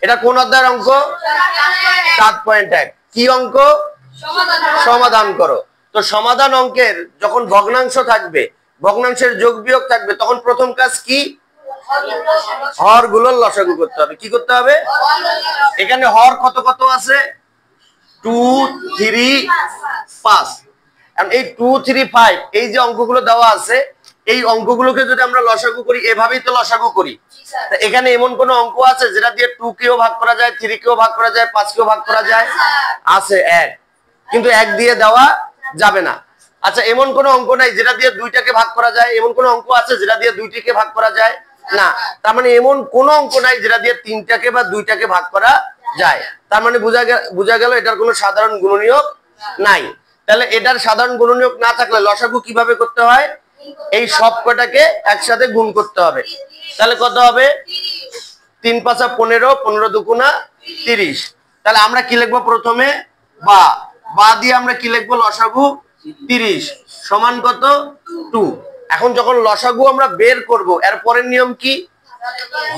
এটা কোন অধ্যায়ের অঙ্ক? 7.1। কি অঙ্ক? সমাধান করো। তো সমাধান অঙ্কের যখন ভগ্নাংশ থাকবে, ভগ্নাংশের যোগ বিয়োগ থাকবে, তখন প্রথম কাজ কি? হরগুলোর লসাগু করতে হবে। কি করতে হবে? এখানে হর কত কত আছে? 2 3 5। এই 2 3 5 এই যে অঙ্কগুলো দেওয়া আছে, এই অঙ্কগুলোকে যদি আমরা লসাগু করি, এভাবেই তো লসাগু করি। এখানে এমন কোন অঙ্ক আছে যেটা দিয়ে 2 কেও ভাগ করা যায়, 3 কেও ভাগ করা যায়, 5 কেও ভাগ করা যায়? আছে, 1। কিন্তু 1 দিয়ে দেওয়া যাবে না। আচ্ছা, এমন কোন অঙ্ক নাই যেটা দিয়ে 2টাকে ভাগ করা যায়? এমন কোন অঙ্ক আছে যেটা দিয়ে 2টিকে ভাগ করা যায়? না। তার মানে এমন কোন অঙ্ক নাই যেটা দিয়ে 3টাকে বা 2টাকে ভাগ করা যায়। তার মানে বোঝা গেল এটার কোনো সাধারণ গুণনীয়ক নাই। তাহলে এটার সাধারণ গুণনীয়ক না থাকলে লসাগু কিভাবে করতে হয়? এই সব কটাকে একসাথে গুণ করতে হবে। তাহলে কত হবে? 3 5 15, 15 দুগুণা 30। তাহলে আমরা কি লিখবো প্রথমে? বা দিয়ে আমরা কি লিখবো? লসাগু 30 সমান কত? 2। এখন যখন লসাগু আমরা বের করব, এর পরের নিয়ম কি?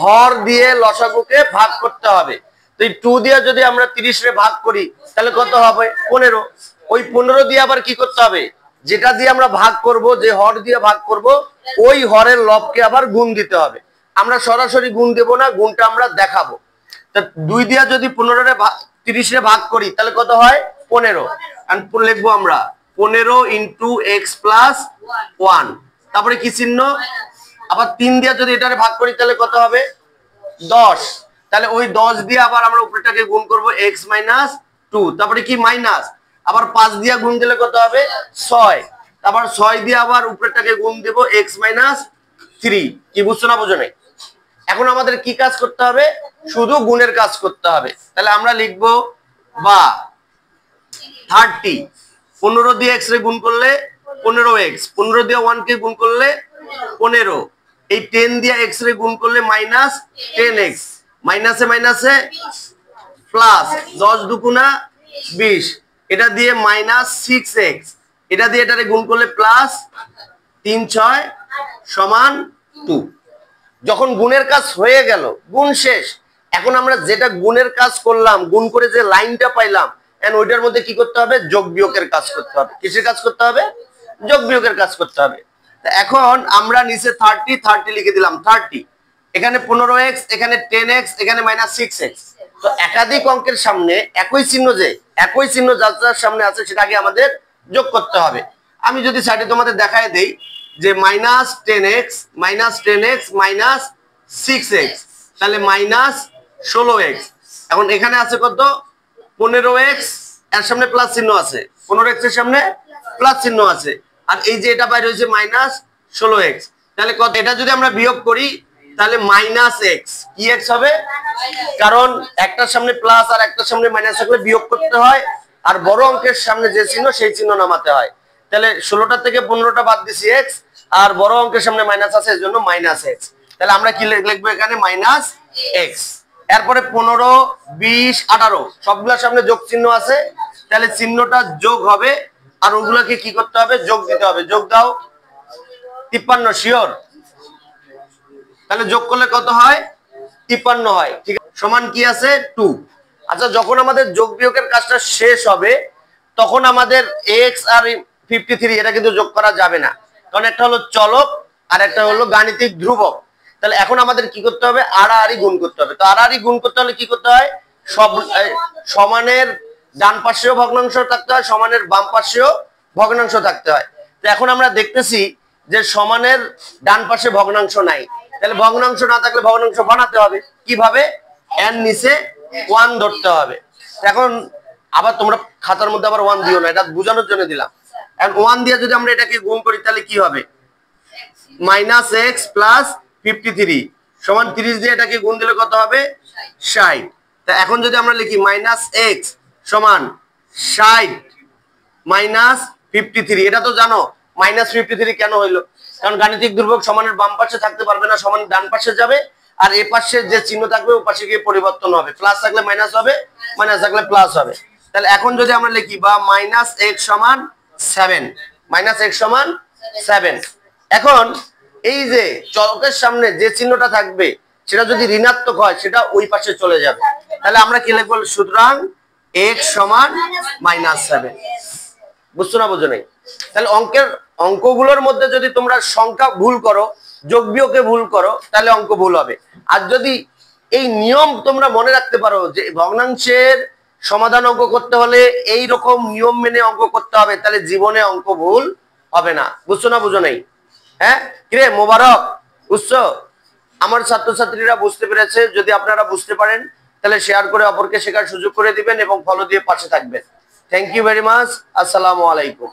হর দিয়ে লসাগুকে ভাগ করতে হবে। তো এই 2 দিয়ে যদি আমরা 30 রে ভাগ করি, তাহলে কত হবে? 15। ওই 15 দিয়ে আবার কি করতে হবে? যেটা দিয়ে আমরা ভাগ করব, যে হর দিয়ে ভাগ করব, ওই হরের লবকে আবার গুণ দিতে হবে। আমরা সরাসরি গুণ দেব না, গুণটা আমরা দেখাবো। তা 2 দিয়ে যদি 15 রে 30 রে ভাগ করি, তাহলে কত হয়? 15। আর লিখবো আমরা 15 × x + 1। তারপরে কি চিহ্ন? আবার 3 দিয়ে যদি এটারে ভাগ করি, তাহলে কত হবে? 10। তাহলে ওই 10 দিয়ে আবার আমরা উপরেটাকে গুণ করব, x - 2। তারপরে কি? মাইনাস। আবার 5 দিয়ে গুণ দিলে কত হবে? 6। তারপর 6 দিয়ে আবার উপরেটাকে গুণ দেব, x - 3। কি বুঝছো না বুঝো নাই? এখন আমাদের কি কাজ করতে হবে? শুধু গুণের কাজ করতে হবে। তাহলে আমরা লিখবো বা 30 15 দিয়ে x রে গুণ করলে 15x, 15 দিয়ে 1 কে গুণ করলে 15, এই 10 দিয়ে x রে গুণ করলে -10x, মাইনাসে মাইনাসে প্লাস, 10 দুগুণা 20, এটা দিয়ে -6x, এটা দিয়ে এটারে গুণ করলে প্লাস 3 6 = 2। যখন গুণের কাজ হয়ে গেল, গুণ শেষ, এখন আমরা যেটা গুণের কাজ করলাম, গুণ করে যে লাইনটা পাইলাম, এন্ড ওইটার মধ্যে কি করতে হবে? যোগ বিয়োগের কাজ করতে হবে। কিসের কাজ করতে হবে? যোগ বিয়োগের কাজ করতে হবে। এখন আমরা নিচে 30 লিখে দিলাম। 30 এখানে 15x, এখানে 10x, এখানে -6x। তো একাধিক অঙ্কের সামনে একই চিহ্ন যার যার সামনে আছে, সেটা আগে আমাদের যোগ করতে হবে। আমি যদি সাইডে তোমাদের দেখায় দেই যে -10x -6x, তাহলে -16x। এখন এখানে আছে কত? 15x, এর সামনে প্লাস চিহ্ন আছে, 15x এর সামনে প্লাস চিহ্ন আছে, আর এই যে এটা বাইরে হয়েছে -16x। তাহলে কত? এটা যদি আমরা বিয়োগ করি, তাহলে -x। কি x হবে? কারণ একটার সামনে প্লাস আর একটার সামনে মাইনাস থাকলে বিয়োগ করতে হয়, আর বড় অঙ্কের সামনে যে চিহ্ন, সেই চিহ্ন নামাতে হয়। তাহলে 16টা থেকে 15টা বাদ দিছি x, আর বড় অঙ্কের সামনে মাইনাস আছে, এজন্য -x। তাহলে আমরা কি লিখবো এখানে? -x। এরপরে 15 20 18 সবগুলোর সামনে যোগ চিহ্ন আছে, তাহলে চিহ্নটা যোগ হবে, আর ওগুলোকে কি করতে হবে? যোগ দিতে হবে। যোগ দাও। 53 শিওর? তাহলে যোগ করলে কত হয়? 53 হয়। ঠিক আছে, সমান কি আছে? 2। আচ্ছা, যখন আমাদের যোগ বিয়োগের কাজটা শেষ হবে, তখন আমাদের x আর 53 এটা কিন্তু যোগ করা যাবে না, কারণ একটা হলো চলক আর একটা হলো গাণিতিক ধ্রুবক। তাহলে এখন আমাদের কি করতে হবে? আড়াআড়ি গুণ করতে হবে। তো আড়াআড়ি গুণ করতে হলে কি করতে হয়? সব সমানের ডান পাশেও ভগ্নাংশ থাকতে হয়, সমানের বাম পাশেও ভগ্নাংশ থাকতে হয়। তো এখন আমরা দেখতেছি যে সমানের ডান পাশে ভগ্নাংশ নাই, তাহলে ভগ্নাংশ না থাকলে ভগ্নাংশ বানাতে হবে। কিভাবে? এর নিচে 1 ধরতে হবে। এখন আবার তোমরা খাতার মধ্যে আবার 1 দিও না, এটা বোঝানোর জন্য দিলাম। এখন 1 দিয়ে যদি আমরা এটাকে গুণ করি, তাহলে কি হবে? -x + 53 সমান 30 দিয়ে এটাকে গুণ দিলে কত হবে? 60। তা এখন যদি আমরা লিখি -x সমান 60 -53, এটা তো জানো -53 কেন হইলো? কারণ গাণিতিক ধ্রুবক সমানের বাম পাশে থাকতে পারবে না, সমান ডান পাশে যাবে, আর এ পাশে যে চিহ্ন থাকবে ও পাশে গিয়ে পরিবর্তন হবে। প্লাস থাকলে মাইনাস হবে, মাইনাস থাকলে প্লাস হবে। তাহলে এখন যদি আমরা লিখি বা -x সমান 7, -x সমান 7। এখন এই যে চলকের সামনে যে চিহ্নটা থাকবে, সেটা যদি ঋণাত্মক হয়, সেটা ওই পাশে চলে যাবে। তাহলে আমরা কি লিখবো? সুতরাং x সমান -7। বুঝছো না বুঝো নাই? তাহলে অঙ্কগুলোর মধ্যে যদি তোমরা সংখ্যা ভুল করো, যোগ বিয়োগে ভুল করো, তাহলে অঙ্ক ভুল হবে। আর যদি এই নিয়ম তোমরা মনে রাখতে পারো যে ভগ্নাংশের সমাধান অঙ্ক করতে হলে এই রকম নিয়ম মেনে অঙ্ক করতে হবে, তাহলে জীবনে অঙ্ক ভুল হবে না। বুঝছো না বুঝো নাই? হ্যাঁ কিরে মোবারক, বুঝছো? আমার ছাত্রছাত্রীরা বুঝতে পেরেছে। যদি আপনারা বুঝতে পারেন তাহলে শেয়ার করে অপরকে শেখার সুযোগ করে দিবেন এবং ফলো দিয়ে পাশে থাকবেন। Thank you very much. আসসালামু আলাইকুম।